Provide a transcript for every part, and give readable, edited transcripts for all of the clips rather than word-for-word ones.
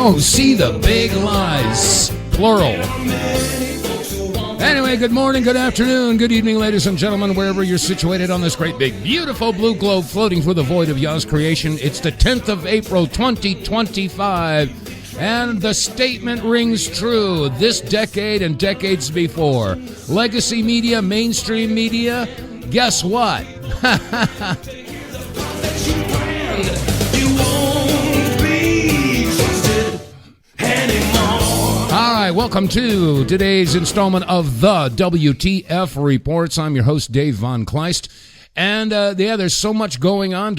now see the big lies. Plural. Anyway, good morning, good afternoon, good evening, ladies and gentlemen, wherever you're situated on this great, big, beautiful blue globe floating through the void of Yah's creation. It's the 10th of April, 2025, and the statement rings true this decade and decades before. Legacy media, mainstream media, guess what? All right, welcome to today's installment of the WTF Reports. I'm your host, Dave vonKleist. And there's so much going on.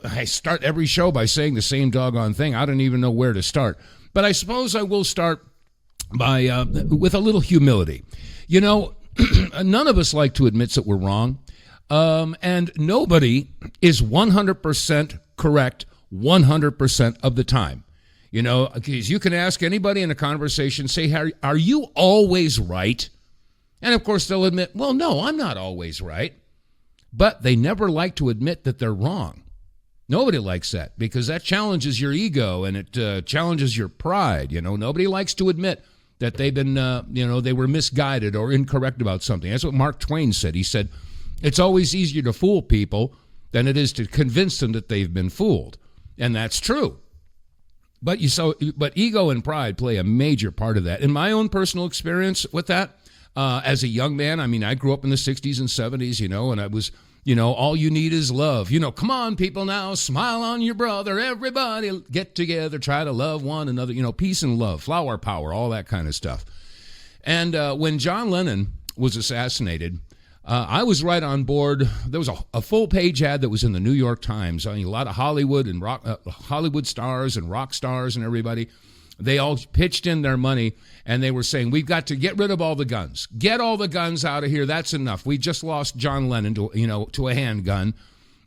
I start every show by saying the same doggone thing. I don't even know where to start. But I suppose I will start by with a little humility. You know, none of us like to admit that we're wrong. And nobody is 100% correct 100% of the time. You know, because you can ask anybody in a conversation, say, are you always right? And, of course, they'll admit, well, no, I'm not always right. But they never like to admit that they're wrong. Nobody likes that because that challenges your ego and it challenges your pride. You know, nobody likes to admit that they've been, they were misguided or incorrect about something. That's what Mark Twain said. He said, it's always easier to fool people than it is to convince them that they've been fooled. And that's true. But ego and pride play a major part of that. In my own personal experience with that, as a young man, I mean, I grew up in the 60s and 70s, and I was, all you need is love. Come on, people now, smile on your brother. Everybody get together, try to love one another, peace and love, flower power, all that kind of stuff. And when John Lennon was assassinated, I was right on board. There was a full-page ad that was in the New York Times. I mean, a lot of Hollywood and Hollywood stars and rock stars and everybody. They all pitched in their money, and they were saying, we've got to get rid of all the guns. Get all the guns out of here. That's enough. We just lost John Lennon to a handgun,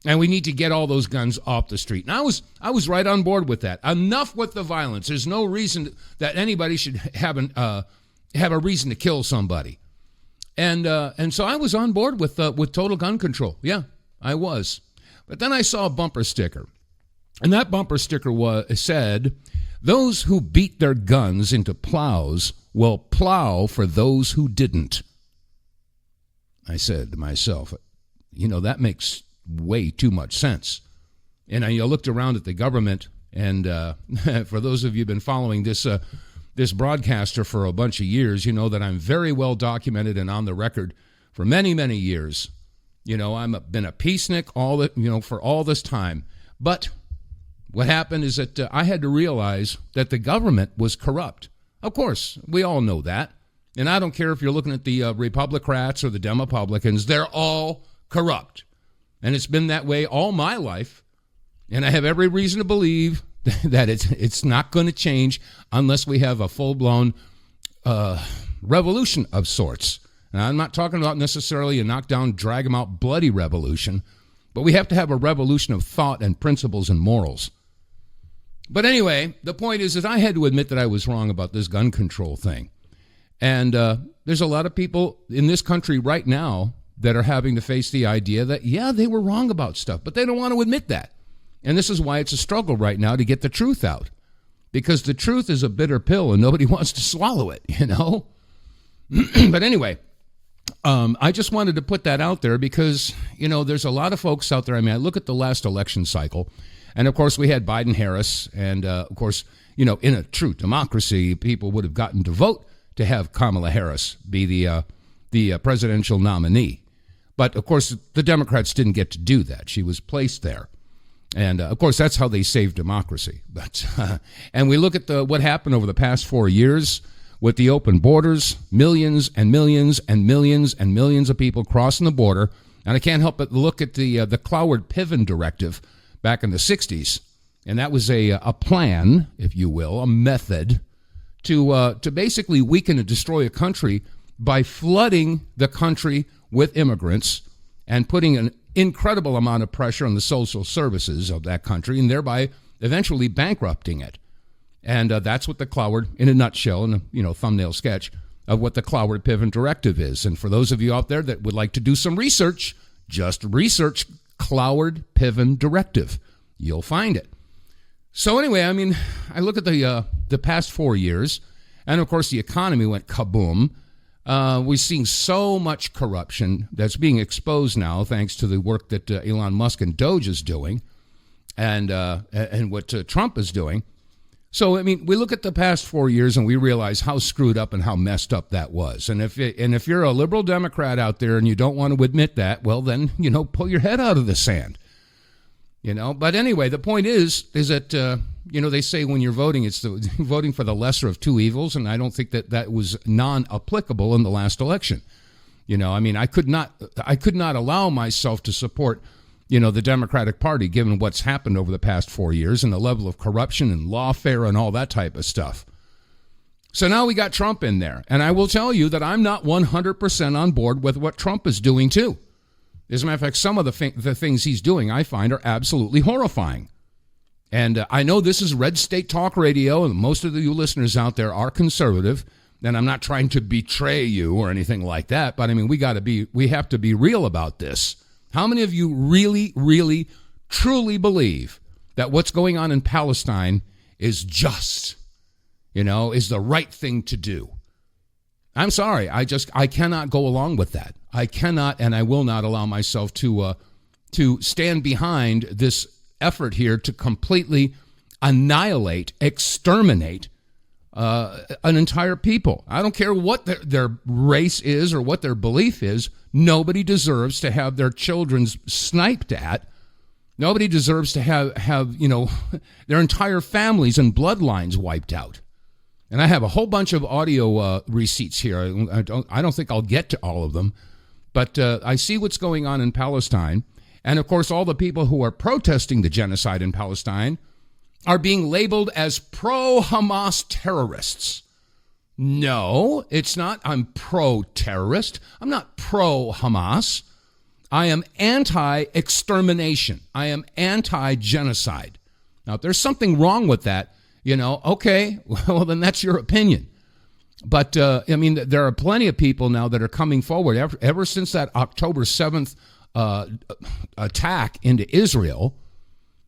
and we need to get all those guns off the street. And I was right on board with that. Enough with the violence. There's no reason that anybody should have a reason to kill somebody. And so I was on board with total gun control. Yeah, I was. But then I saw a bumper sticker. And that bumper sticker said, those who beat their guns into plows will plow for those who didn't. I said to myself, that makes way too much sense. And I looked around at the government, and for those of you who've been following this broadcaster for a bunch of years, you know that I'm very well documented and on the record for many, many years. I've been a peacenik for all this time. But what happened is that I had to realize that the government was corrupt. Of course, we all know that. And I don't care if you're looking at the Republicrats or the Demopublicans, they're all corrupt. And it's been that way all my life. And I have every reason to believe that it's not going to change unless we have a full-blown revolution of sorts. And I'm not talking about necessarily a knockdown, drag-em-out, bloody revolution, but we have to have a revolution of thought and principles and morals. But anyway, the point is that I had to admit that I was wrong about this gun control thing. And there's a lot of people in this country right now that are having to face the idea that, yeah, they were wrong about stuff, but they don't want to admit that. And this is why it's a struggle right now to get the truth out. Because the truth is a bitter pill and nobody wants to swallow it, But anyway, I just wanted to put that out there because, there's a lot of folks out there. I mean, I look at the last election cycle, and of course we had Biden-Harris, and of course, in a true democracy, people would have gotten to vote to have Kamala Harris be the presidential nominee. But of course, the Democrats didn't get to do that. She was placed there. And, of course, that's how they save democracy. But and we look at what happened over the past 4 years with the open borders, millions and millions and millions and millions of people crossing the border. And I can't help but look at the Cloward-Piven directive back in the 60s. And that was a plan, if you will, a method to basically weaken and destroy a country by flooding the country with immigrants and putting an incredible amount of pressure on the social services of that country and thereby eventually bankrupting it. And that's what the Cloward, in a nutshell, in a thumbnail sketch of what the Cloward-Piven directive is. And for those of you out there that would like to do some research, just research Cloward-Piven directive. You'll find it. So anyway, I mean, I look at the past 4 years, and of course the economy went kaboom. We're seeing so much corruption that's being exposed now thanks to the work that Elon Musk and Doge is doing and what Trump is doing. So, I mean, we look at the past 4 years and we realize how screwed up and how messed up that was. And if you're a liberal Democrat out there and you don't want to admit that, well, then, pull your head out of the sand. But anyway, the point is that, they say when you're voting, it's voting for the lesser of two evils. And I don't think that was non-applicable in the last election. I mean, I could not allow myself to support, the Democratic Party, given what's happened over the past 4 years and the level of corruption and lawfare and all that type of stuff. So now we got Trump in there. And I will tell you that I'm not 100% on board with what Trump is doing, too. As a matter of fact, some of the things he's doing I find are absolutely horrifying. And I know this is Red State Talk Radio, and most of you listeners out there are conservative, and I'm not trying to betray you or anything like that, but I mean, we have to be real about this. How many of you really, really, truly believe that what's going on in Palestine is just, is the right thing to do? I'm sorry, I cannot go along with that. I cannot and I will not allow myself to stand behind this effort here to completely annihilate, exterminate an entire people. I don't care what their race is or what their belief is. Nobody deserves to have their children sniped at. Nobody deserves to have their entire families and bloodlines wiped out. And I have a whole bunch of audio receipts here. I don't think I'll get to all of them, but I see what's going on in Palestine. And of course, all the people who are protesting the genocide in Palestine are being labeled as pro-Hamas terrorists. No, it's not. I'm pro-terrorist. I'm not pro-Hamas. I am anti-extermination. I am anti-genocide. Now, if there's something wrong with that, okay, well, then that's your opinion. But, there are plenty of people now that are coming forward ever since that October 7th attack into Israel.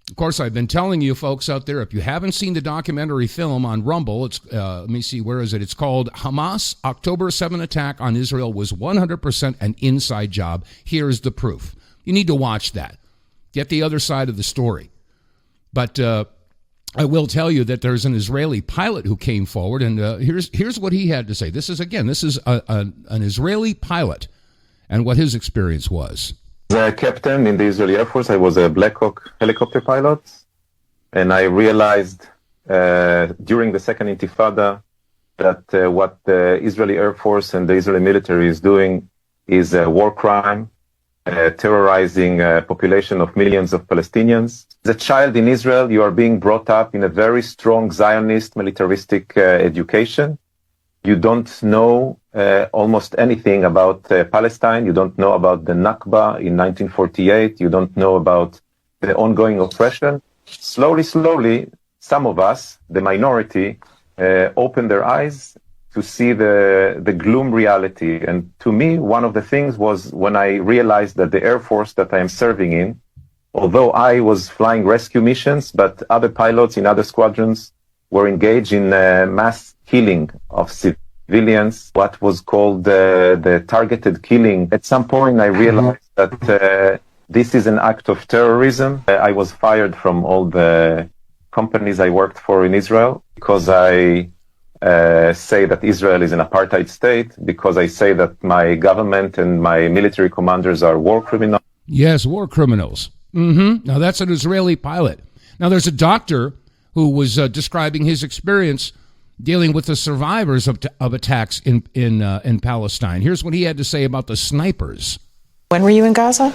Of course, I've been telling you folks out there, if you haven't seen the documentary film on Rumble, it's let me see, where is it? It's called Hamas October 7 Attack on Israel was 100% an inside job. Here's the proof. You need to watch that. Get the other side of the story. But I will tell you that there's an Israeli pilot who came forward, and here's what he had to say. This is an Israeli pilot and what his experience was. As a captain in the Israeli Air Force, I was a Black Hawk helicopter pilot, and I realized during the Second Intifada that what the Israeli Air Force and the Israeli military is doing is a war crime, terrorizing a population of millions of Palestinians. As a child in Israel, you are being brought up in a very strong Zionist militaristic education. You don't know almost anything about Palestine. You don't know about the Nakba in 1948. You don't know about the ongoing oppression. Slowly, some of us, the minority, open their eyes to see the gloom reality. And to me, one of the things was when I realized that the Air Force that I am serving in, although I was flying rescue missions, but other pilots in other squadrons were engaged in mass killing of civilians, what was called the targeted killing. At some point, I realized that this is an act of terrorism. I was fired from all the companies I worked for in Israel because I say that Israel is an apartheid state, because I say that my government and my military commanders are war criminals. Yes, war criminals. Now, that's an Israeli pilot. Now, there's a doctor who was describing his experience dealing with the survivors of attacks in Palestine. Here's what he had to say about the snipers. When were you in Gaza?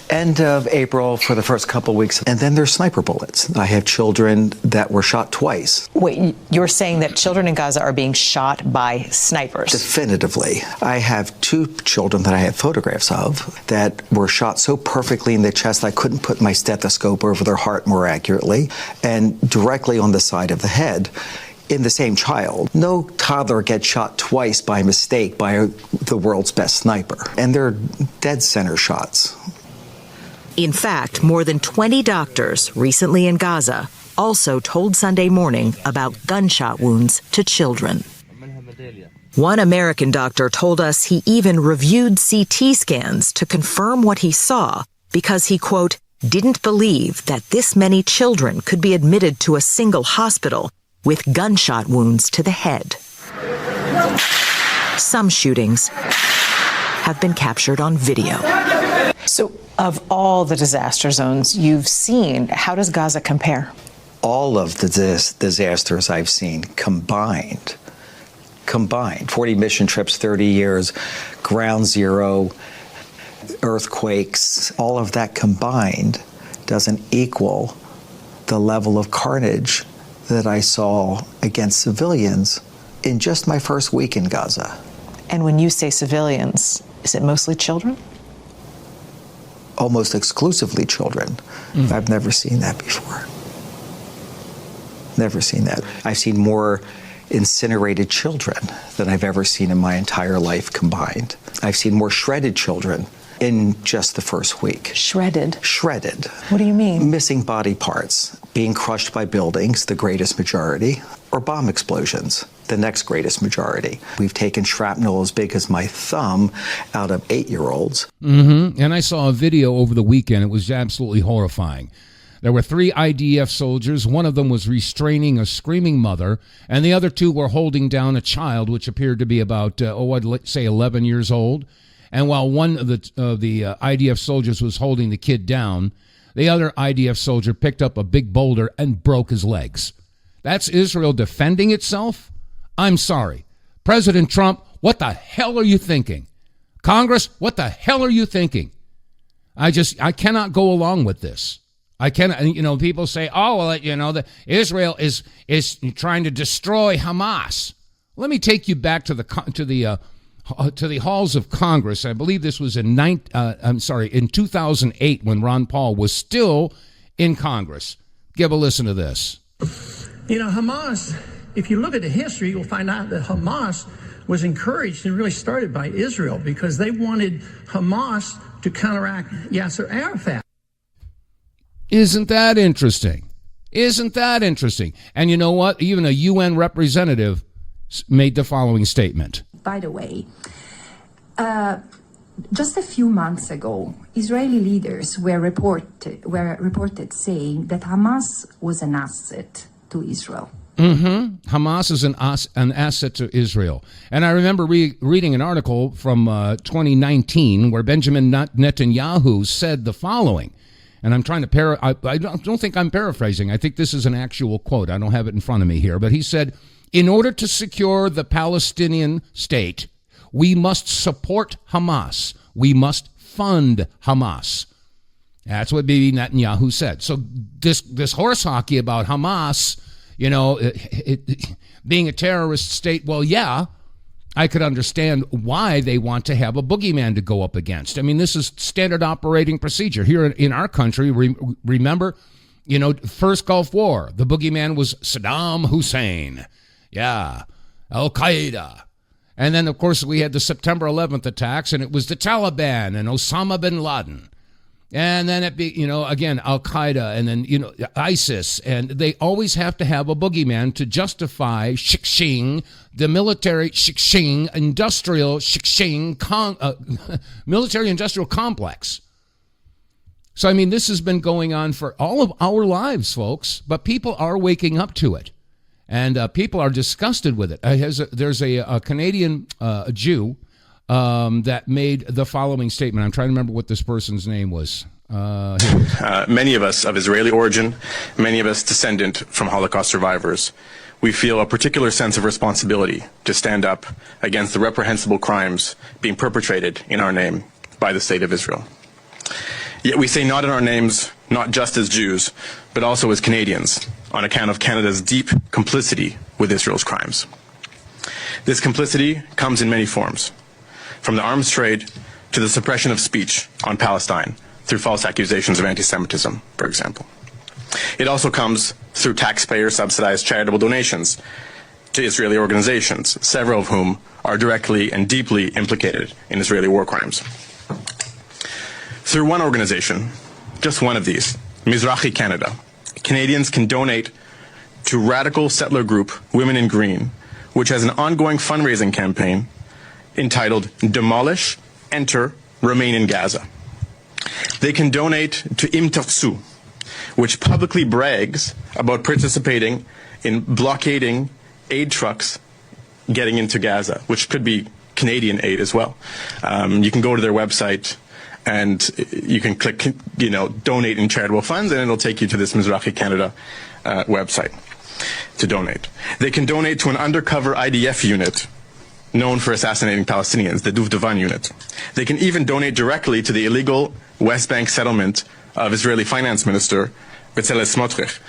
End of April for the first couple weeks, and then there's sniper bullets. I have children that were shot twice. Wait, you're saying that children in Gaza are being shot by snipers? Definitively. I have two children that I have photographs of that were shot so perfectly in the chest I couldn't put my stethoscope over their heart more accurately, and directly on the side of the head. In the same child. No toddler gets shot twice by mistake by the world's best sniper. And they're dead center shots. In fact, more than 20 doctors recently in Gaza also told Sunday Morning about gunshot wounds to children. One American doctor told us he even reviewed CT scans to confirm what he saw because he, quote, didn't believe that this many children could be admitted to a single hospital with gunshot wounds to the head. Some shootings have been captured on video. So, of all the disaster zones you've seen, how does Gaza compare? All of the disasters I've seen combined, 40 mission trips, 30 years, ground zero, earthquakes, all of that combined doesn't equal the level of carnage that I saw against civilians in just my first week in Gaza. And when you say civilians, is it mostly children? Almost exclusively children. I've never seen that before. Never seen that. I've seen more incinerated children than I've ever seen in my entire life combined. I've seen more shredded children in just the first week. Shredded? Shredded. What do you mean? Missing body parts, being crushed by buildings, the greatest majority, or bomb explosions, the next greatest majority. We've taken shrapnel as big as my thumb out of 8-year-olds. And I saw a video over the weekend. It was absolutely horrifying. There were 3 IDF soldiers. One of them was restraining a screaming mother, and the other 2 were holding down a child, which appeared to be about, I'd say 11 years old. And while one of the IDF soldiers was holding the kid down, the other IDF soldier picked up a big boulder and broke his legs. That's Israel defending itself? I'm sorry. President Trump, what the hell are you thinking? Congress, what the hell are you thinking? I cannot go along with this. I cannot, people say, that Israel is trying to destroy Hamas. Let me take you back to the halls of Congress. I believe this was in 2008 when Ron Paul was still in Congress. Give a listen to this. Hamas, if you look at the history, you'll find out that Hamas was encouraged and really started by Israel because they wanted Hamas to counteract Yasser Arafat. Isn't that interesting? And you know what? Even a UN representative made the following statement. By the way, just a few months ago, Israeli leaders were reported saying that Hamas was an asset to Israel. Hamas is an asset to Israel. And I remember reading an article from 2019 where Benjamin Netanyahu said the following. And I'm trying to I don't think I'm paraphrasing. I think this is an actual quote. I don't have it in front of me here. But he said, in order to secure the Palestinian state, we must support Hamas. We must fund Hamas. That's what Bibi Netanyahu said. So this horse hockey about Hamas, being a terrorist state, well, yeah, I could understand why they want to have a boogeyman to go up against. I mean, this is standard operating procedure. Here in our country, remember, first Gulf War, the boogeyman was Saddam Hussein. Yeah, Al-Qaeda. And then, of course, we had the September 11th attacks, and it was the Taliban and Osama bin Laden. And then again, Al-Qaeda and then, ISIS. And they always have to have a boogeyman to justify shikshing, the military shikshing, industrial shikshing, military-industrial complex. So, I mean, this has been going on for all of our lives, folks, but people are waking up to it. And people are disgusted with it. There's a Canadian Jew that made the following statement. I'm trying to remember what this person's name was. Many of us of Israeli origin, many of us descendant from Holocaust survivors, we feel a particular sense of responsibility to stand up against the reprehensible crimes being perpetrated in our name by the state of Israel. Yet we say not in our names, not just as Jews, but also as Canadians, on account of Canada's deep complicity with Israel's crimes. This complicity comes in many forms, from the arms trade to the suppression of speech on Palestine through false accusations of anti-Semitism, for example. It also comes through taxpayer-subsidized charitable donations to Israeli organizations, several of whom are directly and deeply implicated in Israeli war crimes. Through one organization, just one of these, Mizrahi Canada, Canadians can donate to radical settler group Women in Green, which has an ongoing fundraising campaign entitled Demolish, Enter, Remain in Gaza. They can donate to Im Tirtzu, which publicly brags about participating in blockading aid trucks getting into Gaza, which could be Canadian aid as well. You can go to their website and you can click, donate in charitable funds, and it'll take you to this Mizrahi Canada website to donate. They can donate to an undercover IDF unit known for assassinating Palestinians, the Duvdevan unit. They can even donate directly to the illegal West Bank settlement of Israeli Finance Minister Bezalel Smotrich,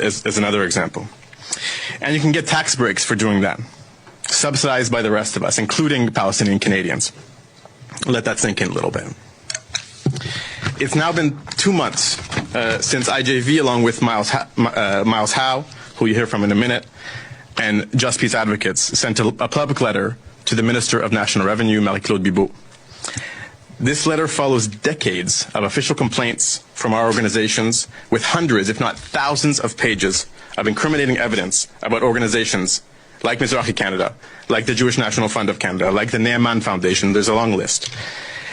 as another example. And you can get tax breaks for doing that, subsidized by the rest of us, including Palestinian Canadians. Let that sink in a little bit. It's now been 2 months since IJV, along with Miles Howe, who you hear from in a minute, and Just Peace Advocates, sent a public letter to the Minister of National Revenue, Marie-Claude Bibeau. This letter follows decades of official complaints from our organizations with hundreds, if not thousands, of pages of incriminating evidence about organizations like Mizrahi Canada, like the Jewish National Fund of Canada, like the Ne'eman Foundation. There's a long list.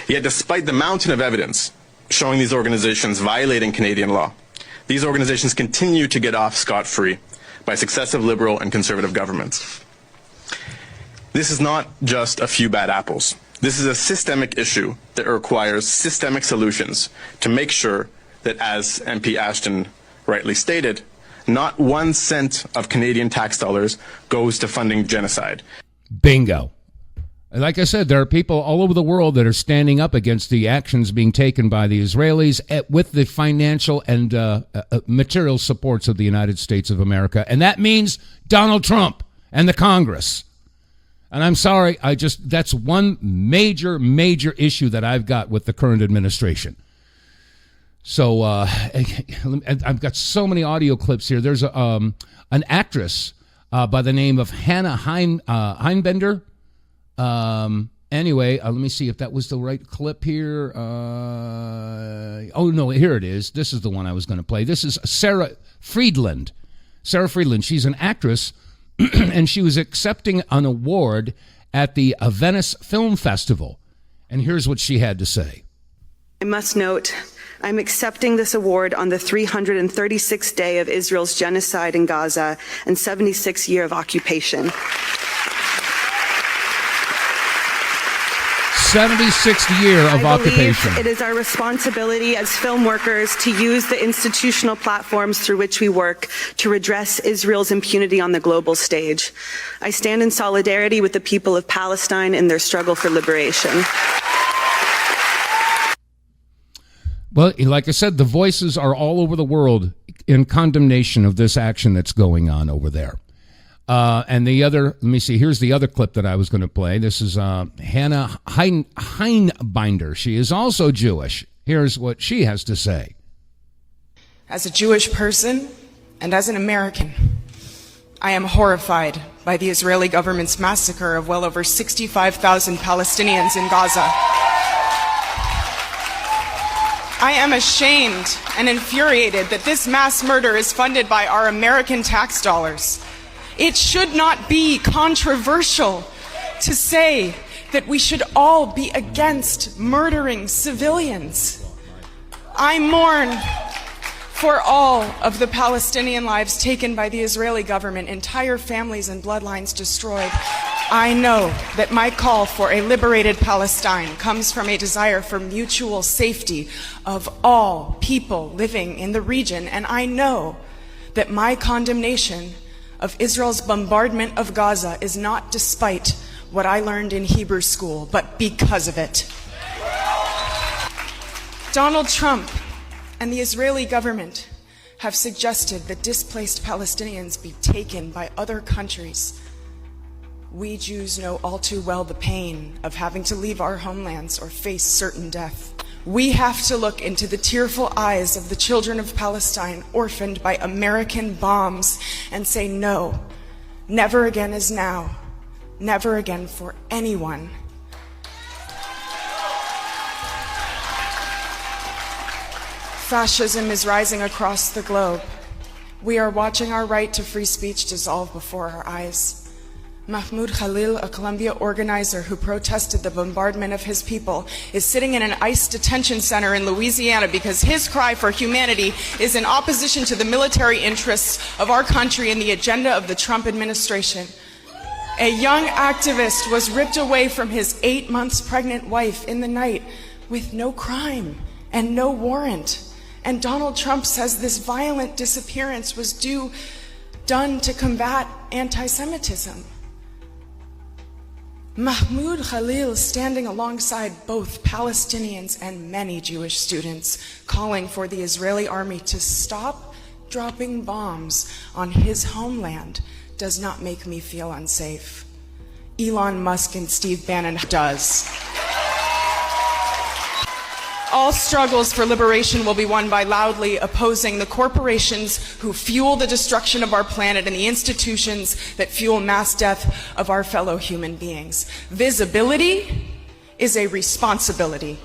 Yet despite the mountain of evidence showing these organizations violating Canadian law, these organizations continue to get off scot-free by successive liberal and conservative governments. This is not just a few bad apples. This is a systemic issue that requires systemic solutions to make sure that, as MP Ashton rightly stated, not 1 cent of Canadian tax dollars goes to funding genocide. Bingo. Like I said, there are people all over the world that are standing up against the actions being taken by the Israelis with the financial and material supports of the United States of America. And that means Donald Trump and the Congress. And I'm sorry, that's one major issue that I've got with the current administration. So I've got so many audio clips here. There's an actress by the name of Hannah Heinbender. Anyway, let me see if that was the right clip here. Oh, no, here it is. This is the one I was going to play. This is Sarah Friedland. Sarah Friedland, she's an actress, and she was accepting an award at the Venice Film Festival. And here's what she had to say. I must note, I'm accepting this award on the 336th day of Israel's genocide in Gaza and 76th year of occupation. 76th year of occupation. It is our responsibility as film workers to use the institutional platforms through which we work to redress Israel's impunity on the global stage. I stand in solidarity with the people of Palestine in their struggle for liberation. Well, like I said, the voices are all over the world in condemnation of this action that's going on over there. And the other, let me see, here's the other clip that I was going to play. This is Hannah Heinbinder. She is also Jewish. Here's what she has to say. As a Jewish person and as an American, I am horrified by the Israeli government's massacre of well over 65,000 Palestinians in Gaza. I am ashamed and infuriated that this mass murder is funded by our American tax dollars. It should not be controversial to say that we should all be against murdering civilians. I mourn for all of the Palestinian lives taken by the Israeli government, entire families and bloodlines destroyed. I know that my call for a liberated Palestine comes from a desire for mutual safety of all people living in the region, and I know that my condemnation of Israel's bombardment of Gaza is not despite what I learned in Hebrew school, but because of it. Donald Trump and the Israeli government have suggested that displaced Palestinians be taken by other countries. We Jews know all too well the pain of having to leave our homelands or face certain death. We have to look into the tearful eyes of the children of Palestine orphaned by American bombs and say no, never again is now, never again for anyone. Fascism is rising across the globe. We are watching our right to free speech dissolve before our eyes. Mahmoud Khalil, a Columbia organizer who protested the bombardment of his people, is sitting in an ICE detention center in Louisiana because his cry for humanity is in opposition to the military interests of our country and the agenda of the Trump administration. A young activist was ripped away from his 8 months pregnant wife in the night with no crime and no warrant. And Donald Trump says this violent disappearance was done to combat anti-Semitism. Mahmoud Khalil standing alongside both Palestinians and many Jewish students, calling for the Israeli army to stop dropping bombs on his homeland, does not make me feel unsafe. Elon Musk and Steve Bannon does. All struggles for liberation will be won by loudly opposing the corporations who fuel the destruction of our planet and the institutions that fuel mass death of our fellow human beings. Visibility is a responsibility.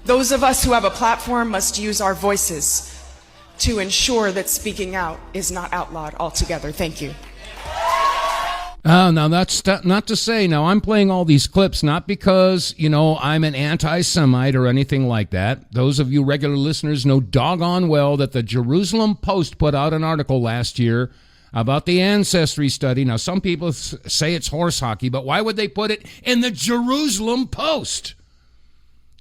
Those of us who have a platform must use our voices to ensure that speaking out is not outlawed altogether. Thank you. Now that's not to say, now I'm playing all these clips not because, I'm an anti-Semite or anything like that. Those of you regular listeners know doggone well that the Jerusalem Post put out an article last year about the ancestry study. Now some people say it's horse hockey, but why would they put it in the Jerusalem Post?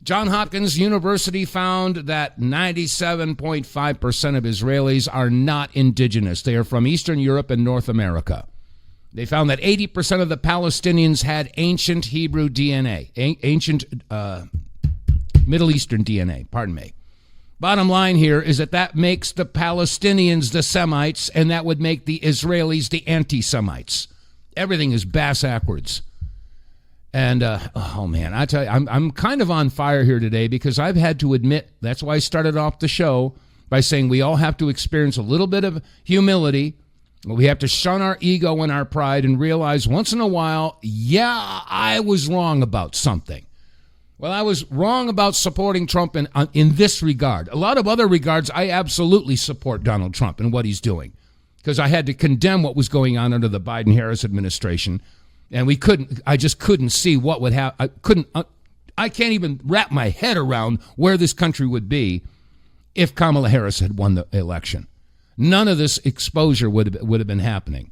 Johns Hopkins University found that 97.5% of Israelis are not indigenous. They are from Eastern Europe and North America. They found that 80% of the Palestinians had ancient Hebrew DNA, ancient Middle Eastern DNA, pardon me. Bottom line here is that makes the Palestinians the Semites, and that would make the Israelis the anti-Semites. Everything is bass-ackwards. And, oh man, I tell you, I'm kind of on fire here today because I've had to admit, that's why I started off the show by saying we all have to experience a little bit of humility. We have to shun our ego and our pride and realize once in a while, yeah, I was wrong about something. Well, I was wrong about supporting Trump in this regard. A lot of other regards, I absolutely support Donald Trump and what he's doing because I had to condemn what was going on under the Biden-Harris administration, and I just couldn't see what would happen. I can't even wrap my head around where this country would be if Kamala Harris had won the election. None of this exposure would have been happening.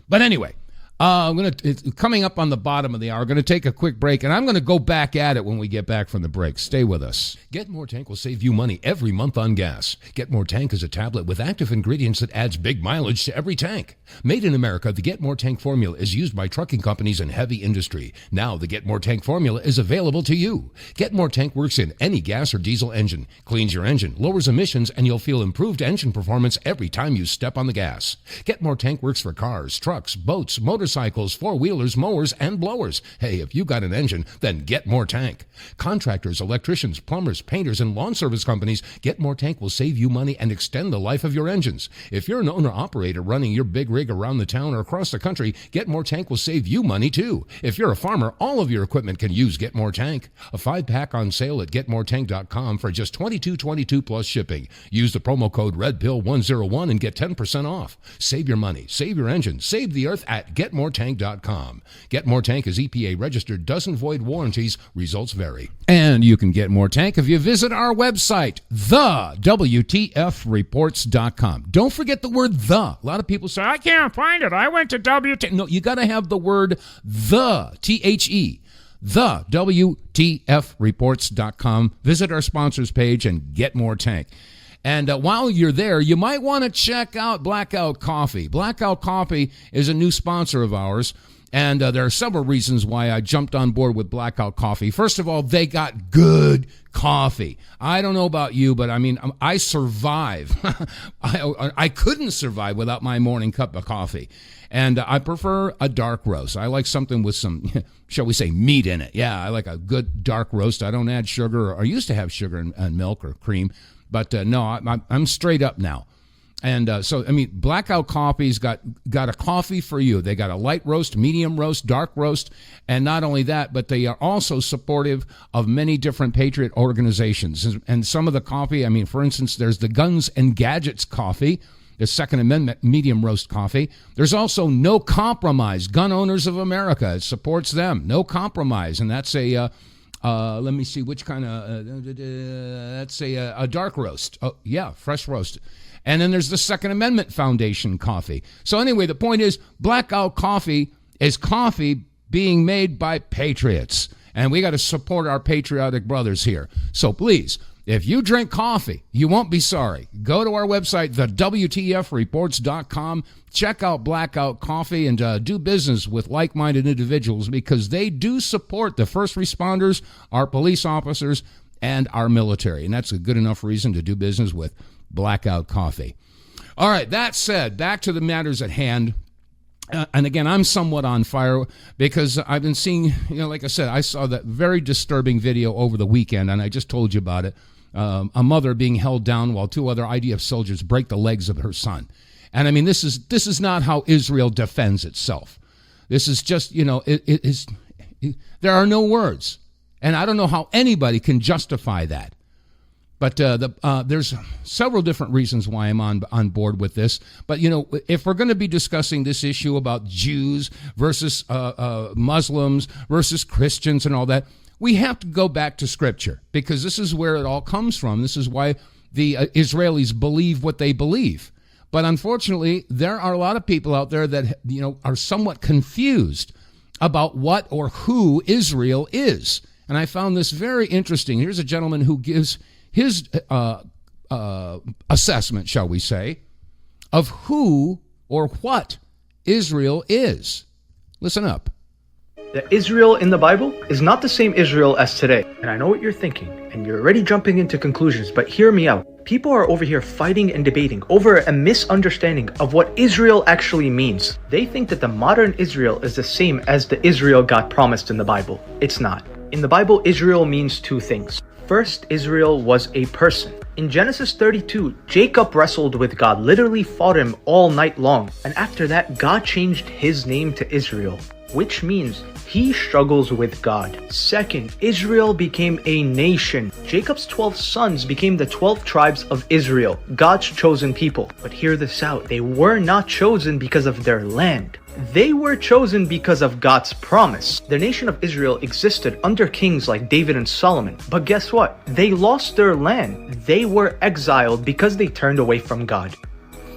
But anyway, coming up on the bottom of the hour, going to take a quick break, and I'm going to go back at it when we get back from the break. Stay with us. Get More Tank will save you money every month on gas. Get More Tank is a tablet with active ingredients that adds big mileage to every tank. Made in America, the Get More Tank formula is used by trucking companies and heavy industry. Now the Get More Tank formula is available to you. Get More Tank works in any gas or diesel engine, cleans your engine, lowers emissions, and you'll feel improved engine performance every time you step on the gas. Get More Tank works for cars, trucks, boats, motorcycles, four-wheelers, mowers, and blowers. Hey, if you got an engine, then Get More Tank. Contractors, electricians, plumbers, painters, and lawn service companies, Get More Tank will save you money and extend the life of your engines. If you're an owner-operator running your big rig around the town or across the country, Get More Tank will save you money too. If you're a farmer, all of your equipment can use Get More Tank. A 5-pack on sale at GetMoreTank.com for just $22.22 plus shipping. Use the promo code REDPILL101 and get 10% off. Save your money, save your engine, save the earth at GetMoreTank.com. Get More Tank is EPA registered, doesn't void warranties, results vary. And you can get More Tank if you visit our website, TheWTFReports.com. Don't forget the word the. A lot of people say, I can't find it. I went to WT. No, you got to have the word the, T-H-E. TheWTFReports.com. Visit our sponsors page and get More Tank. And while you're there, you might want to check out Blackout Coffee. Blackout Coffee is a new sponsor of ours, and there are several reasons why I jumped on board with Blackout Coffee. First of all, they got good coffee. I don't know about you, but I mean, I survive. I couldn't survive without my morning cup of coffee. And I prefer a dark roast. I like something with some, shall we say, meat in it. Yeah, I like a good dark roast. I don't add sugar, or I used to have sugar and milk or cream. But no, I'm straight up now. And so, I mean, Blackout Coffee's got a coffee for you. They got a light roast, medium roast, dark roast, and not only that, but they are also supportive of many different patriot organizations. And some of the coffee, I mean, for instance, there's the Guns and Gadgets coffee, the Second Amendment medium roast coffee. There's also No Compromise, Gun Owners of America. It supports them. No Compromise, and that's a let me see which kind of that's a dark roast. Oh yeah, fresh roast. And then there's the Second Amendment Foundation coffee. So anyway, the point is, Blackout Coffee is coffee being made by patriots. And we got to support our patriotic brothers here. So please, if you drink coffee, you won't be sorry. Go to our website, TheWTFReports.com. Check out Blackout Coffee and do business with like-minded individuals, because they do support the first responders, our police officers, and our military. And that's a good enough reason to do business with Blackout Coffee. All right, that said, back to the matters at hand. And again, I'm somewhat on fire because I've been seeing, like I said, I saw that very disturbing video over the weekend, and I just told you about it. A mother being held down while two other IDF soldiers break the legs of her son. And I mean, this is not how Israel defends itself. This is just, there are no words. And I don't know how anybody can justify that. But there's several different reasons why I'm on board with this. But, if we're going to be discussing this issue about Jews versus Muslims versus Christians and all that, we have to go back to Scripture, because this is where it all comes from. This is why the Israelis believe what they believe. But unfortunately, there are a lot of people out there that, are somewhat confused about what or who Israel is. And I found this very interesting. Here's a gentleman who gives his assessment, shall we say, of who or what Israel is. Listen up. The Israel in the Bible is not the same Israel as today. And I know what you're thinking, and you're already jumping into conclusions, but hear me out. People are over here fighting and debating over a misunderstanding of what Israel actually means. They think that the modern Israel is the same as the Israel God promised in the Bible. It's not. In the Bible, Israel means two things. First, Israel was a person. In Genesis 32, Jacob wrestled with God, literally fought him all night long. And after that, God changed his name to Israel, which means he struggles with God. Second, Israel became a nation. Jacob's 12 sons became the 12 tribes of Israel, God's chosen people. But hear this out, they were not chosen because of their land. They were chosen because of God's promise. The nation of Israel existed under kings like David and Solomon. But guess what? They lost their land. They were exiled because they turned away from God.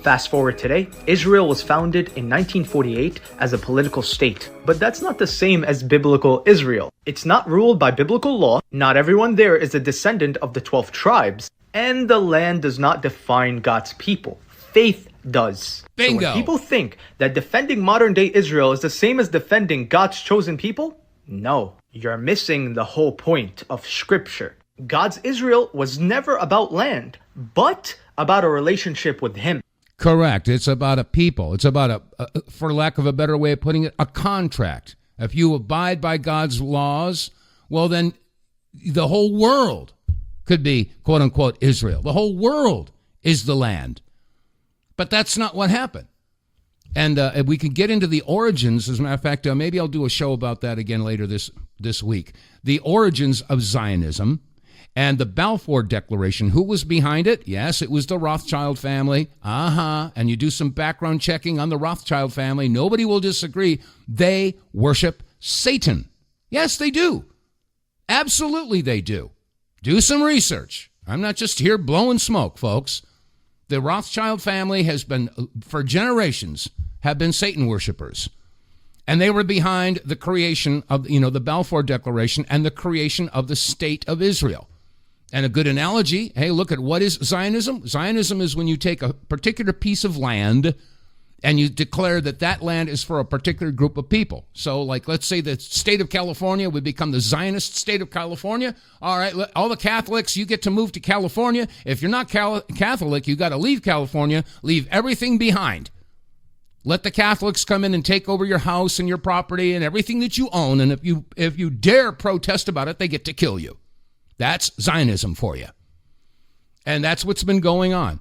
Fast forward today, Israel was founded in 1948 as a political state. But that's not the same as biblical Israel. It's not ruled by biblical law. Not everyone there is a descendant of the 12 tribes. And the land does not define God's people. Faith does. Bingo. So when people think that defending modern day Israel is the same as defending God's chosen people, no, you're missing the whole point of Scripture. God's Israel was never about land, but about a relationship with Him. Correct. It's about a people. It's about for lack of a better way of putting it, a contract. If you abide by God's laws, well, then the whole world could be, quote unquote, Israel. The whole world is the land. But that's not what happened. And if we can get into the origins, as a matter of fact, maybe I'll do a show about that again later this week. The origins of Zionism and the Balfour Declaration. Who was behind it? Yes, it was the Rothschild family. And you do some background checking on the Rothschild family. Nobody will disagree. They worship Satan. Yes, they do. Absolutely they do. Do some research. I'm not just here blowing smoke, folks. The Rothschild family has been, for generations, have been Satan worshipers. And they were behind the creation of, the Balfour Declaration and the creation of the State of Israel. And a good analogy, hey, look at what is Zionism? Zionism is when you take a particular piece of land and you declare that that land is for a particular group of people. So, like, let's say the state of California would become the Zionist state of California. All right, all the Catholics, you get to move to California. If you're not Catholic, you got to leave California, leave everything behind. Let the Catholics come in and take over your house and your property and everything that you own. And if you dare protest about it, they get to kill you. That's Zionism for you. And that's what's been going on.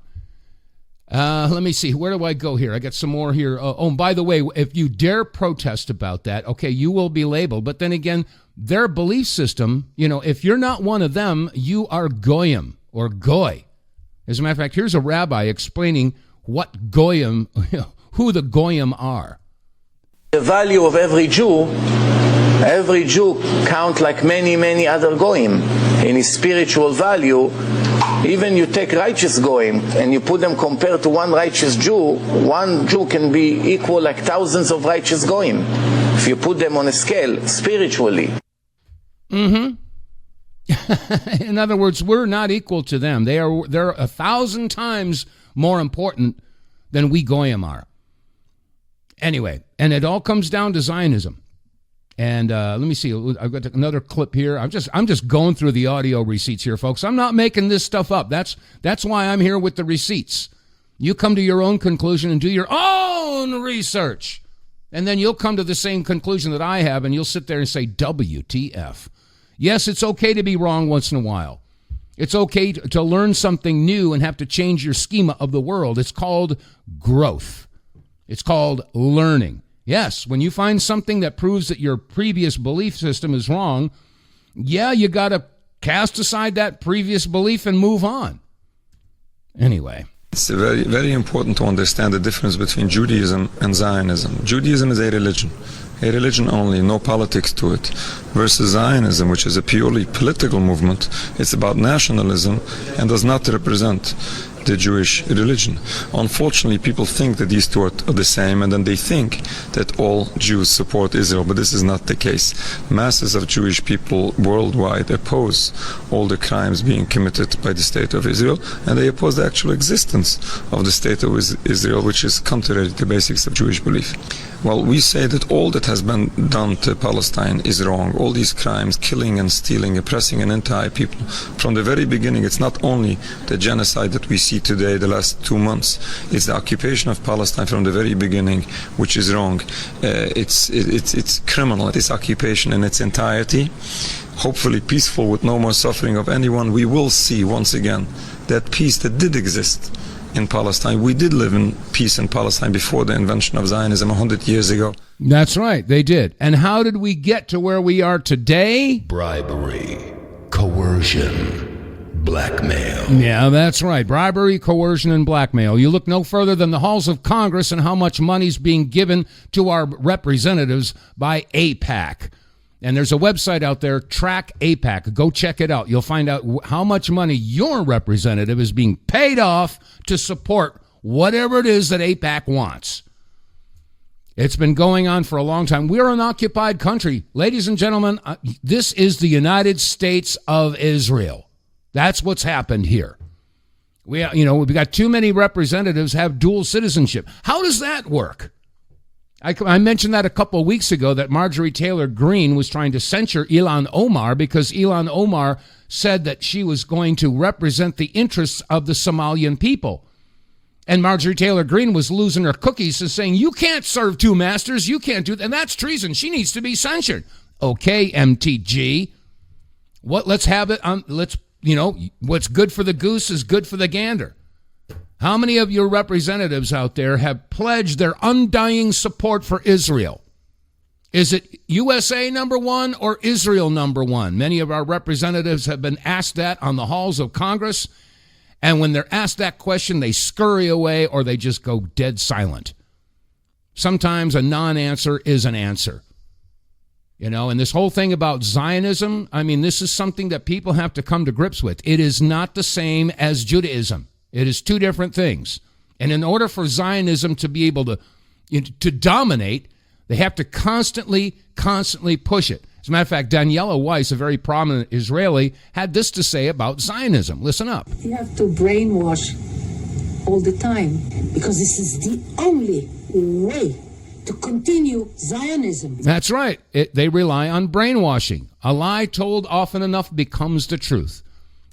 Let me see. Where do I go here? I got some more here. And by the way, if you dare protest about that, okay, you will be labeled. But then again, their belief system, if you're not one of them, you are goyim or goy. As a matter of fact, here's a rabbi explaining what goyim, who the goyim are. The value of every Jew count like many, many other goyim in his spiritual value. Even you take righteous goyim and you put them compared to one righteous Jew, one Jew can be equal like thousands of righteous goyim if you put them on a scale spiritually. In other words, we're not equal to them. They're 1,000 times more important than we goyim are. Anyway, and it all comes down to Zionism. And let me see. I've got another clip here. I'm just going through the audio receipts here, folks. I'm not making this stuff up. That's why I'm here with the receipts. You come to your own conclusion and do your own research, and then you'll come to the same conclusion that I have, and you'll sit there and say, WTF. Yes, it's okay to be wrong once in a while. It's okay to learn something new and have to change your schema of the world. It's called growth. It's called learning. Yes, when you find something that proves that your previous belief system is wrong, yeah, you got to cast aside that previous belief and move on. Anyway. It's very, very important to understand the difference between Judaism and Zionism. Judaism is a religion only, no politics to it, versus Zionism, which is a purely political movement. It's about nationalism and does not represent the Jewish religion. Unfortunately, people think that these two are the same, and then they think that all Jews support Israel, but this is not the case. Masses of Jewish people worldwide oppose all the crimes being committed by the state of Israel, and they oppose the actual existence of the state of Israel, which is contrary to the basics of Jewish belief. Well, we say that all that has been done to Palestine is wrong. All these crimes, killing and stealing, oppressing an entire people. From the very beginning, it's not only the genocide that we see today, the last 2 months. It's the occupation of Palestine from the very beginning, which is wrong. It's criminal, this occupation in its entirety. Hopefully peaceful with no more suffering of anyone. We will see once again that peace that did exist in Palestine. We did live in peace in Palestine before the invention of Zionism 100 years ago. That's right, they did. And how did we get to where we are today? Bribery, coercion, blackmail. Yeah, that's right. Bribery, coercion, and blackmail. You look no further than the halls of Congress and how much money's being given to our representatives by AIPAC. And there's a website out there, Track AIPAC. Go check it out. You'll find out how much money your representative is being paid off to support whatever it is that AIPAC wants. It's been going on for a long time. We're an occupied country. Ladies and gentlemen, this is the United States of Israel. That's what's happened here. We've got too many representatives have dual citizenship. How does that work? I mentioned that a couple of weeks ago, that Marjorie Taylor Greene was trying to censure Ilhan Omar because Ilhan Omar said that she was going to represent the interests of the Somalian people. And Marjorie Taylor Greene was losing her cookies and saying, you can't serve two masters, you can't do that, and that's treason. She needs to be censured. Okay, MTG. Let's have it on, what's good for the goose is good for the gander. How many of your representatives out there have pledged their undying support for Israel? Is it USA number one or Israel number one? Many of our representatives have been asked that on the halls of Congress, and when they're asked that question, they scurry away or they just go dead silent. Sometimes a non-answer is an answer. And this whole thing about Zionism, this is something that people have to come to grips with. It is not the same as Judaism. It is two different things. And in order for Zionism to be able to dominate, they have to constantly push it. As a matter of fact, Daniela Weiss, a very prominent Israeli, had this to say about Zionism. Listen up. You have to brainwash all the time because this is the only way to continue Zionism. That's right. They rely on brainwashing. A lie told often enough becomes the truth.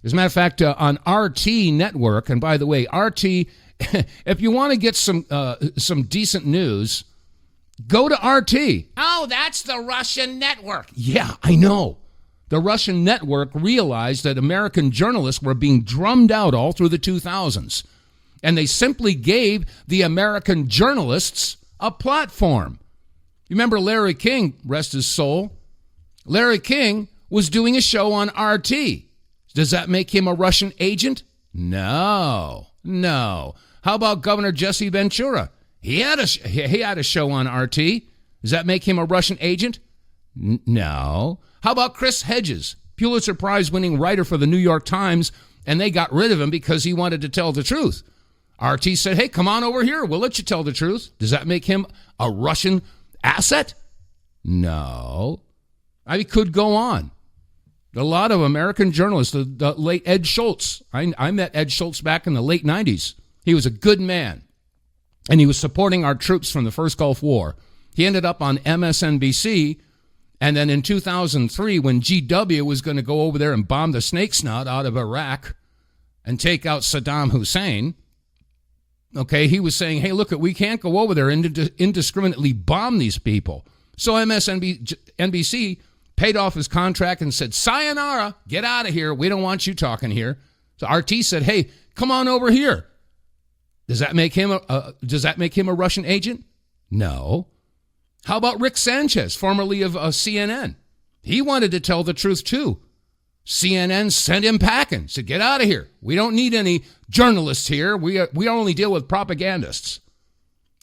As a matter of fact, on RT Network, and by the way, RT, if you want to get some decent news, go to RT. Oh, that's the Russian network. Yeah, I know. The Russian network realized that American journalists were being drummed out all through the 2000s. And they simply gave the American journalists a platform. You remember Larry King, rest his soul? Larry King was doing a show on RT. Does that make him a Russian agent? No. How about Governor Jesse Ventura? He had a show on RT. Does that make him a Russian agent? No. How about Chris Hedges, Pulitzer Prize winning writer for the New York Times, and they got rid of him because he wanted to tell the truth. RT said, hey, come on over here. We'll let you tell the truth. Does that make him a Russian asset? No. I could go on. A lot of American journalists, the late Ed Schultz. I met Ed Schultz back in the late 90s. He was a good man, and he was supporting our troops from the first Gulf War. He ended up on MSNBC, and then in 2003, when GW was going to go over there and bomb the snake snout out of Iraq and take out Saddam Hussein, okay, he was saying, hey, look, we can't go over there and indiscriminately bomb these people. So MSNBC paid off his contract and said, sayonara, get out of here. We don't want you talking here. So RT said, hey, come on over here. Does that make him a Russian agent? No. How about Rick Sanchez, formerly of CNN? He wanted to tell the truth too. CNN sent him packing, said, get out of here. We don't need any journalists here. We only deal with propagandists.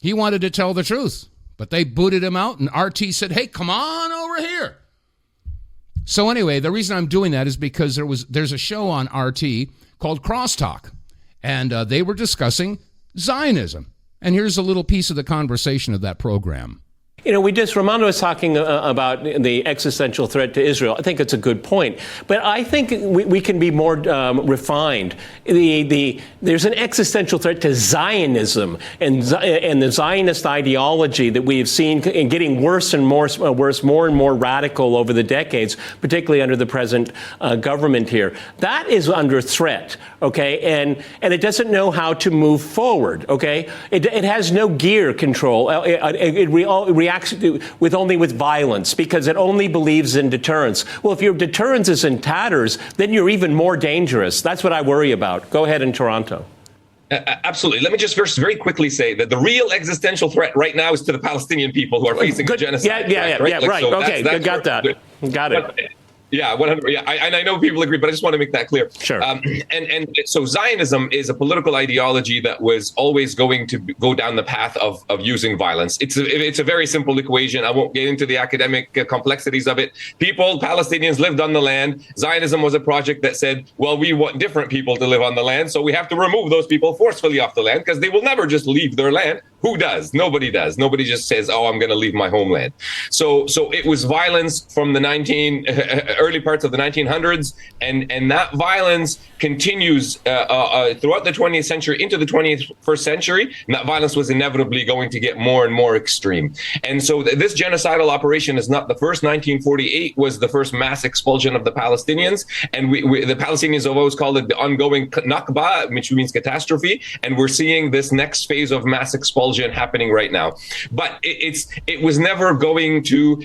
He wanted to tell the truth, but they booted him out, and RT said, hey, come on over here. So anyway, the reason I'm doing that is because there's a show on RT called Crosstalk, and they were discussing Zionism. And here's a little piece of the conversation of that program. You know, Ramondo was talking about the existential threat to Israel. I think it's a good point. But I think we can be more refined. There's an existential threat to Zionism and the Zionist ideology that we have seen getting worse and more radical over the decades, particularly under the present government here. That is under threat, okay? And it doesn't know how to move forward, okay? It has no gear control. It reacts with violence because it only believes in deterrence. Well, if your deterrence is in tatters, then you're even more dangerous. That's what I worry about. Go ahead in Toronto. Absolutely. Let me just first very quickly say that the real existential threat right now is to the Palestinian people who are facing a genocide. Right. So okay, got that. Got it. Yeah, 100. Yeah, I know people agree, but I just want to make that clear. Sure. And so Zionism is a political ideology that was always going to go down the path of using violence. It's a very simple equation. I won't get into the academic complexities of it. Palestinians lived on the land. Zionism was a project that said, well, we want different people to live on the land, so we have to remove those people forcefully off the land because they will never just leave their land. Who does? Nobody does. Nobody just says, oh, I'm going to leave my homeland. So it was violence from the early parts of the 1900s, and that violence continues throughout the 20th century into the 21st century, and that violence was inevitably going to get more and more extreme. And so this genocidal operation is not the first. 1948 was the first mass expulsion of the Palestinians, and the Palestinians have always called it the ongoing Nakba, which means catastrophe, and we're seeing this next phase of mass expulsion happening right now. But it was never going to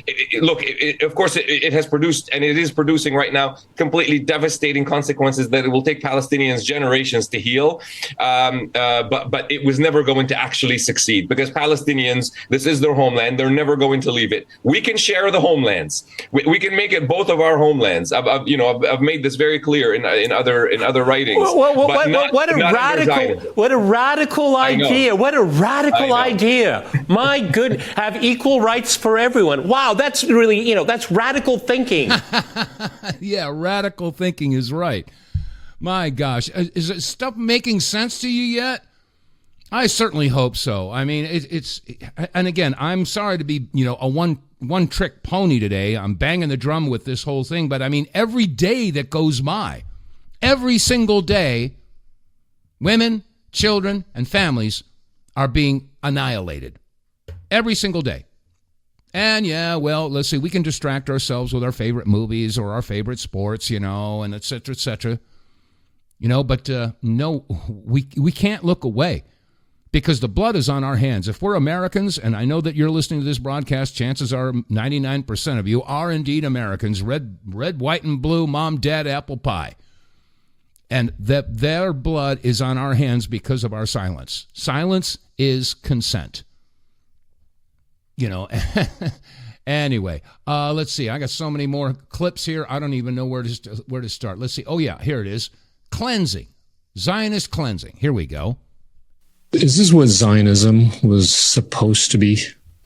of course it has produced, and it is producing right now, completely devastating consequences that it will take Palestinians generations to heal. But it was never going to actually succeed because Palestinians, this is their homeland. They're never going to leave it. We can share the homelands. We can make it both of our homelands. I've made this very clear in other writings. What a radical idea! What a radical idea! My goodness, have equal rights for everyone. Wow, that's really that's radical thinking. Yeah, radical thinking is right. My gosh, is it stuff making sense to you yet? I certainly hope so. I mean, and again, I'm sorry to be a one trick pony today. I'm banging the drum with this whole thing, but I mean, every day that goes by, every single day, women, children, and families are being annihilated. Every single day. And yeah, well, let's see, we can distract ourselves with our favorite movies or our favorite sports, and et cetera, but no, we can't look away because the blood is on our hands. If we're Americans, and I know that you're listening to this broadcast, chances are 99% of you are indeed Americans, red, white, and blue, mom, dad, apple pie. And that their blood is on our hands because of our silence. Silence is consent. You know, anyway, let's see. I got so many more clips here. I don't even know where to start. Let's see. Oh, yeah, here it is. Cleansing. Zionist cleansing. Here we go. Is this what Zionism was supposed to be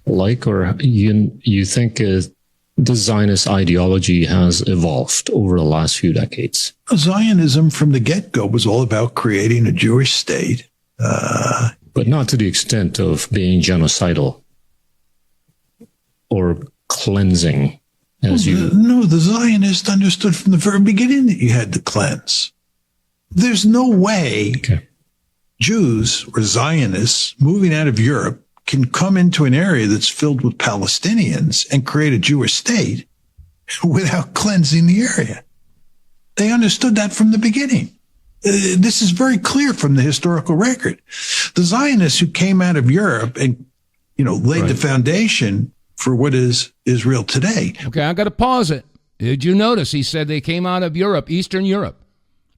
like, or you think the Zionist ideology has evolved over the last few decades? Zionism from the get-go was all about creating a Jewish state. But not to the extent of being genocidal or cleansing, as you... No, the Zionists understood from the very beginning that you had to cleanse. There's no way Jews or Zionists moving out of Europe can come into an area that's filled with Palestinians and create a Jewish state without cleansing the area. They understood that from the beginning. This is very clear from the historical record. The Zionists who came out of Europe and, laid the foundation for what is Israel today. Okay, I got to pause it. Did you notice he said they came out of Europe, Eastern Europe?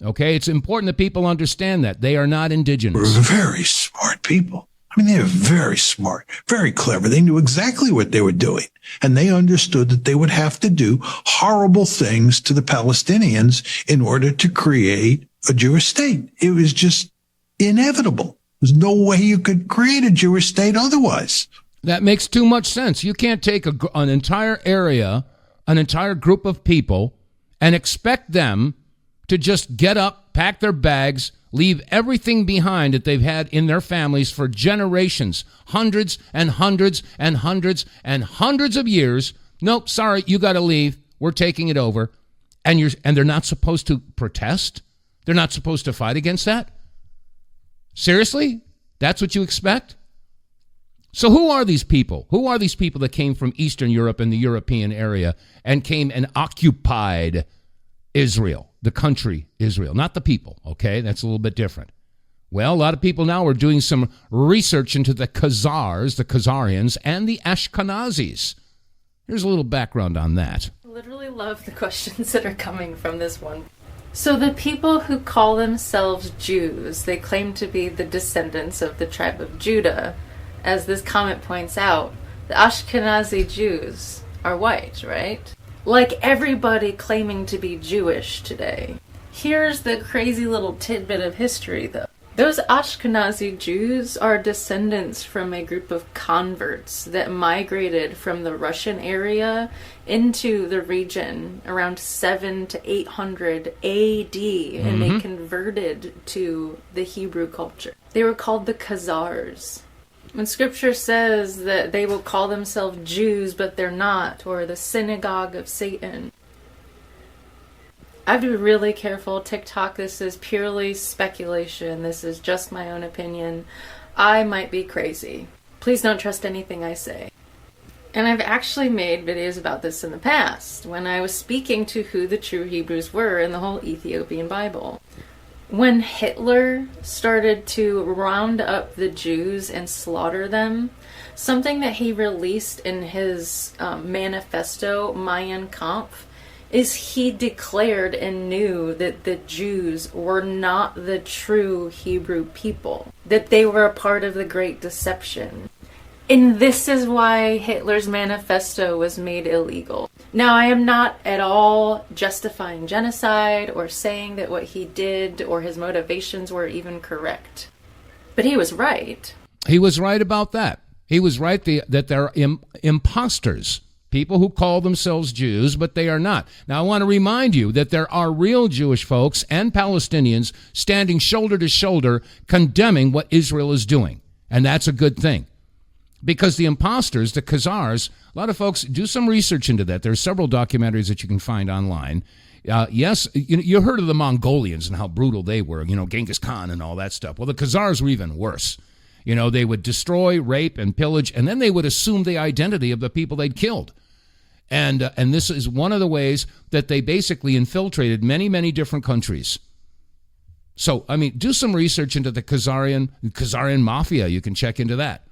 Okay, it's important that people understand that. They are not indigenous. They're very smart people. I mean, they were very smart, very clever. They knew exactly what they were doing. And they understood that they would have to do horrible things to the Palestinians in order to create a Jewish state. It was just inevitable. There's no way you could create a Jewish state otherwise. That makes too much sense. You can't take an entire area, an entire group of people, and expect them to just get up, pack their bags, leave everything behind that they've had in their families for generations, hundreds and hundreds and hundreds and hundreds of years. Nope, sorry, you got to leave. We're taking it over. And they're not supposed to protest? They're not supposed to fight against that? Seriously? That's what you expect? So who are these people? Who are these people that came from Eastern Europe and the European area and came and occupied Israel? The country Israel, not the people, okay? That's a little bit different. Well, a lot of people now are doing some research into the Khazars, the Khazarians, and the Ashkenazis. Here's a little background on that. I literally love the questions that are coming from this one. So the people who call themselves Jews, they claim to be the descendants of the tribe of Judah. As this comment points out, the Ashkenazi Jews are white, right? Like everybody claiming to be Jewish today. Here's the crazy little tidbit of history, though. Those Ashkenazi Jews are descendants from a group of converts that migrated from the Russian area into the region around 700 to 800 AD, and they converted to the Hebrew culture. They were called the Khazars. When scripture says that they will call themselves Jews, but they're not, or the synagogue of Satan, I have to be really careful. TikTok, this is purely speculation. This is just my own opinion. I might be crazy. Please don't trust anything I say. And I've actually made videos about this in the past, when I was speaking to who the true Hebrews were in the whole Ethiopian Bible. When Hitler started to round up the Jews and slaughter them, something that he released in his manifesto, Mein Kampf, is he declared and knew that the Jews were not the true Hebrew people, that they were a part of the Great Deception. And this is why Hitler's manifesto was made illegal. Now, I am not at all justifying genocide or saying that what he did or his motivations were even correct. But he was right. He was right about that. He was right that they're imposters, people who call themselves Jews, but they are not. Now, I want to remind you that there are real Jewish folks and Palestinians standing shoulder to shoulder condemning what Israel is doing. And that's a good thing. Because the imposters, the Khazars, a lot of folks do some research into that. There's several documentaries that you can find online. Yes, you heard of the Mongolians and how brutal they were, Genghis Khan and all that stuff. Well, the Khazars were even worse. They would destroy, rape, and pillage, and then they would assume the identity of the people they'd killed. And this is one of the ways that they basically infiltrated many, many different countries. So, do some research into the Khazarian mafia. You can check into that.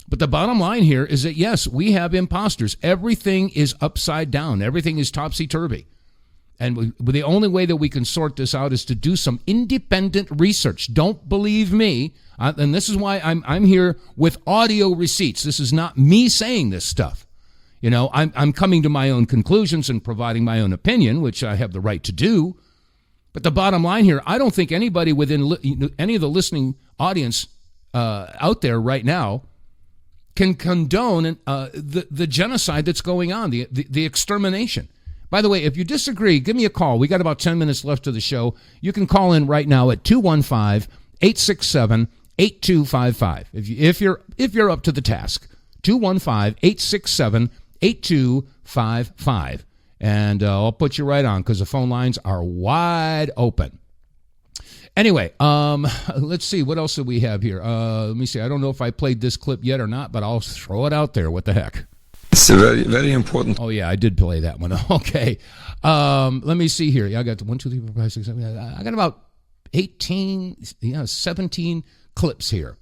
But the bottom line here is that, yes, we have imposters. Everything is upside down. Everything is topsy-turvy. And the only way that we can sort this out is to do some independent research. Don't believe me. And this is why I'm here with audio receipts. This is not me saying this stuff. You know, I'm coming to my own conclusions and providing my own opinion, which I have the right to do. But the bottom line here, I don't think anybody within any of the listening audience out there right now can condone the genocide that's going on, the extermination. By the way, if you disagree, give me a call. We got about 10 minutes left of the show. You can call in right now at 215-867-8255. If you're up to the task, 215-867-8255. And I'll put you right on because the phone lines are wide open. Anyway, let's see. What else do we have here? Let me see. I don't know if I played this clip yet or not, but I'll throw it out there. What the heck? It's very, very important. Oh, yeah, I did play that one. Okay. Let me see here. I got 1, 2, 3, 4, 5, 6, 7. I got about 17 clips here.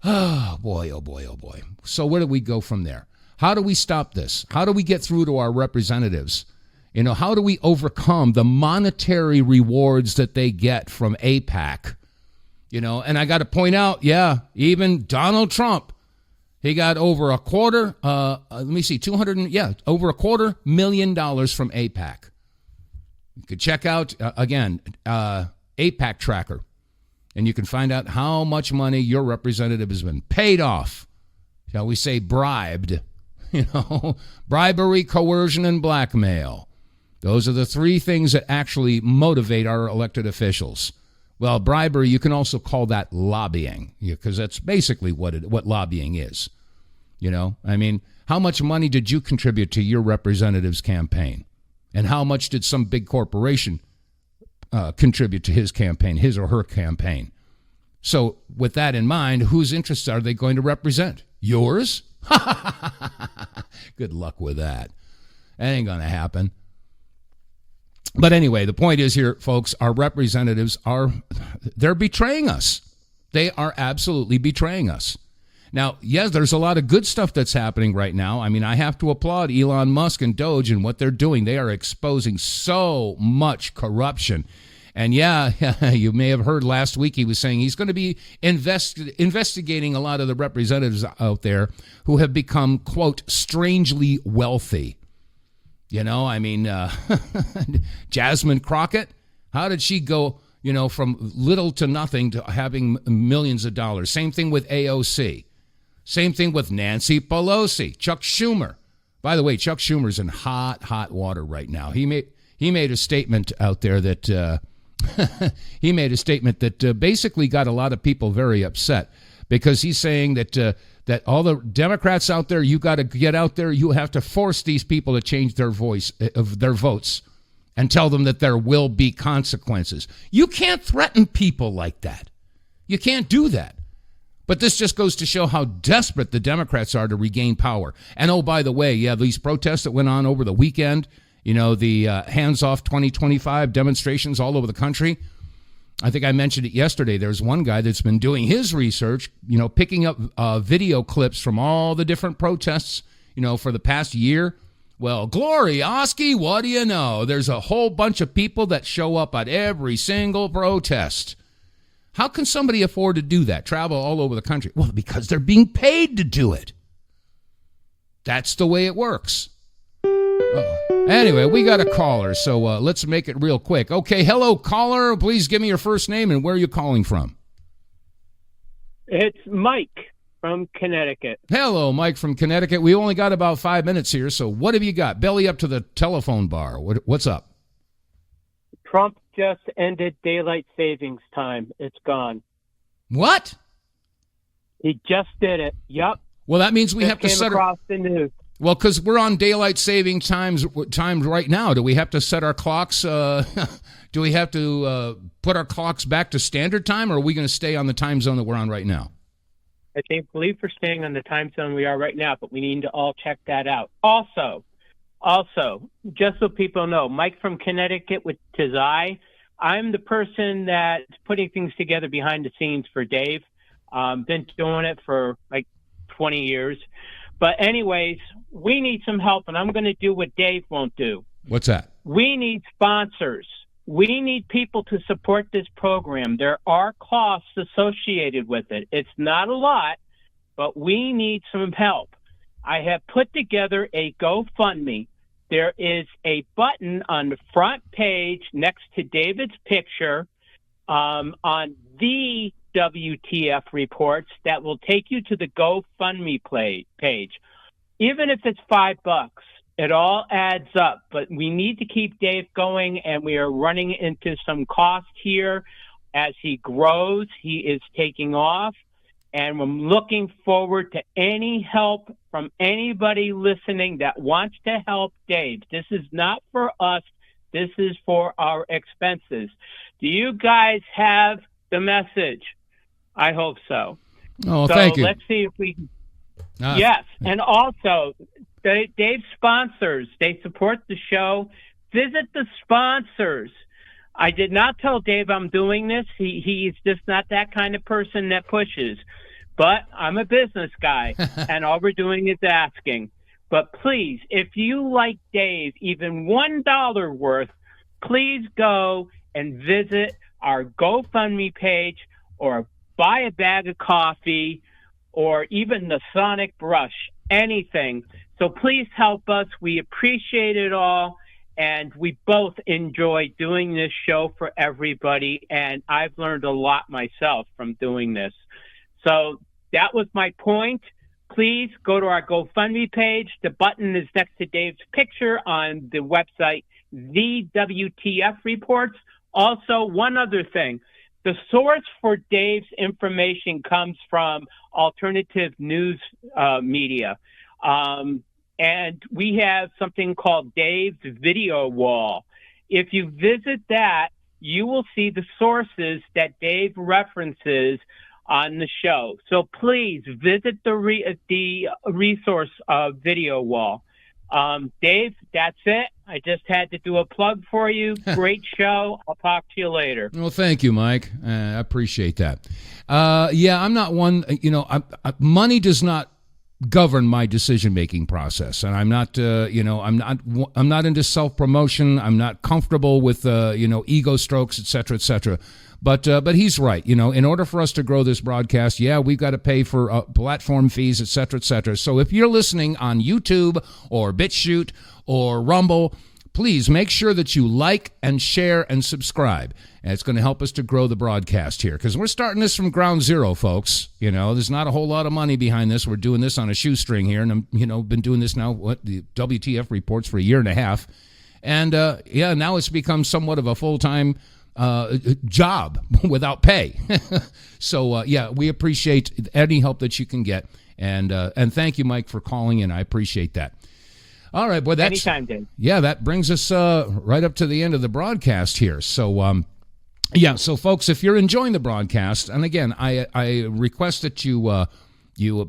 Oh, boy, oh, boy, oh, boy. So where do we go from there? How do we stop this? How do we get through to our representatives? You know, how do we overcome the monetary rewards that they get from AIPAC? You know, and I got to point out, yeah, even Donald Trump, he got over over $250,000 from AIPAC. You could check out, again, AIPAC Tracker, and you can find out how much money your representative has been paid off, shall we say bribed, you know, bribery, coercion, and blackmail. Those are the three things that actually motivate our elected officials. Well, bribery, you can also call that lobbying, because that's basically what lobbying is. You know, I mean, how much money did you contribute to your representative's campaign? And how much did some big corporation contribute to his campaign, his or her campaign? So with that in mind, whose interests are they going to represent? Yours? Good luck with that. That ain't going to happen. But anyway, the point is here, folks, our representatives they're betraying us. They are absolutely betraying us. Now, yes, there's a lot of good stuff that's happening right now. I mean, I have to applaud Elon Musk and Doge and what they're doing. They are exposing so much corruption. And yeah, you may have heard last week he was saying he's going to be investigating a lot of the representatives out there who have become, quote, strangely wealthy. You know, I mean, Jasmine Crockett, how did she go, you know, from little to nothing to having millions of dollars? Same thing with AOC. Same thing with Nancy Pelosi, Chuck Schumer. By the way, Chuck Schumer's in hot water right now. He made a statement out there that basically got a lot of people very upset, because he's saying that all the Democrats out there, you got to get out there. You have to force these people to change their votes, and tell them that there will be consequences. You can't threaten people like that. You can't do that. But this just goes to show how desperate the Democrats are to regain power. And oh, by the way, yeah, these protests that went on over the weekend, you know, the Hands Off 2025 demonstrations all over the country. I think I mentioned it yesterday. There's one guy that's been doing his research, you know, picking up video clips from all the different protests, you know, for the past year. Well, glory, Oski, what do you know? There's a whole bunch of people that show up at every single protest. How can somebody afford to do that, travel all over the country? Well, because they're being paid to do it. That's the way it works. Anyway, we got a caller, so let's make it real quick. Okay, hello, caller. Please give me your first name and where you're calling from. It's Mike from Connecticut. Hello, Mike from Connecticut. We only got about 5 minutes here, so what have you got? Belly up to the telephone bar. What's up? Trump just ended daylight savings time. It's gone. What? He just did it. Yep. Well, that means we have to set across the news. Well, because we're on daylight saving times right now. Do we have to set our clocks? Do we have to put our clocks back to standard time, or are we going to stay on the time zone that we're on right now? I believe we're staying on the time zone we are right now, but we need to all check that out. Also, just so people know, Mike from Connecticut with Tizai, I'm the person that's putting things together behind the scenes for Dave. Been doing it for like 20 years. But anyways, we need some help, and I'm going to do what Dave won't do. What's that? We need sponsors. We need people to support this program. There are costs associated with it. It's not a lot, but we need some help. I have put together a GoFundMe. There is a button on the front page next to David's picture on the WTF Reports that will take you to the GoFundMe page. Even if it's $5, it all adds up, but we need to keep Dave going, and we are running into some cost here. As he grows, he is taking off, and I'm looking forward to any help from anybody listening that wants to help Dave. This is not for us. This is for our expenses. Do you guys have the message? I hope so. Oh, thank you. Let's see if we can. Yes, and also, Dave's sponsors, they support the show. Visit the sponsors. I did not tell Dave I'm doing this. He's just not that kind of person that pushes. But I'm a business guy, and all we're doing is asking. But please, if you like Dave, even $1 worth, please go and visit our GoFundMe page or buy a bag of coffee or even the sonic brush, anything. So please help us. We appreciate it all. And we both enjoy doing this show for everybody. And I've learned a lot myself from doing this. So that was my point. Please go to our GoFundMe page. The button is next to Dave's picture on the website, TheWTF Reports. Also, one other thing. The source for Dave's information comes from alternative news media. And we have something called Dave's Video Wall. If you visit that, you will see the sources that Dave references on the show. So please visit the resource video wall. Dave, that's it. I just had to do a plug for you. Great show. I'll talk to you later. Well, thank you, Mike. I appreciate that. Yeah, I'm not one, money does not govern my decision-making process, and I'm not, I'm not into self-promotion. I'm not comfortable with, ego strokes, et cetera, et cetera. But he's right. In order for us to grow this broadcast, we've got to pay for platform fees, et cetera, et cetera. So if you're listening on YouTube or BitChute or Rumble, please make sure that you like and share and subscribe. And it's going to help us to grow the broadcast here, because we're starting this from ground zero, folks. There's not a whole lot of money behind this. We're doing this on a shoestring here, and I'm, been doing this now, the WTF Reports for a year and a half. And, now it's become somewhat of a full-time job without pay. So, we appreciate any help that you can get. And thank you, Mike, for calling in. I appreciate that. All right, boy, that's anytime, Dave. Yeah, that brings us right up to the end of the broadcast here. So, so folks, if you're enjoying the broadcast, and again, I request that you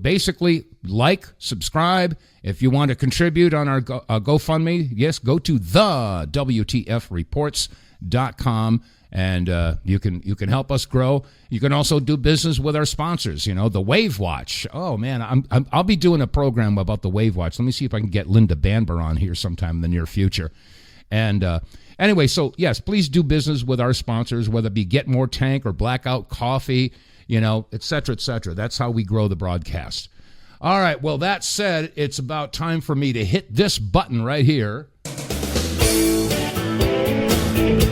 basically like, subscribe. If you want to contribute on our GoFundMe, yes, go to TheWTFReports.com. And you can help us grow. You can also do business with our sponsors. The Wave Watch. Oh man, I'll be doing a program about the Wave Watch. Let me see if I can get Linda Banber on here sometime in the near future. And anyway, so yes, please do business with our sponsors, whether it be Get More Tank or Blackout Coffee, et cetera, et cetera. That's how we grow the broadcast. All right. Well, that said, it's about time for me to hit this button right here.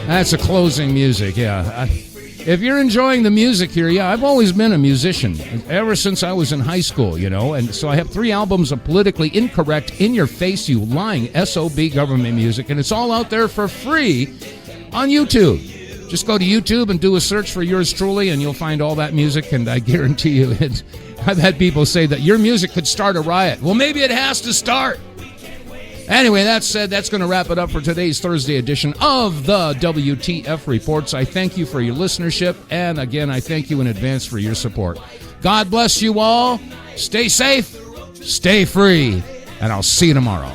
That's a closing music, yeah. If you're enjoying the music here, I've always been a musician, ever since I was in high school, and so I have 3 albums of politically incorrect, in-your-face, you lying SOB government music, and it's all out there for free on YouTube. Just go to YouTube and do a search for yours truly, and you'll find all that music, and I guarantee you, I've had people say that your music could start a riot. Well, maybe it has to start. Anyway, that said, that's going to wrap it up for today's Thursday edition of the WTF Reports. I thank you for your listenership, and again, I thank you in advance for your support. God bless you all. Stay safe, stay free, and I'll see you tomorrow.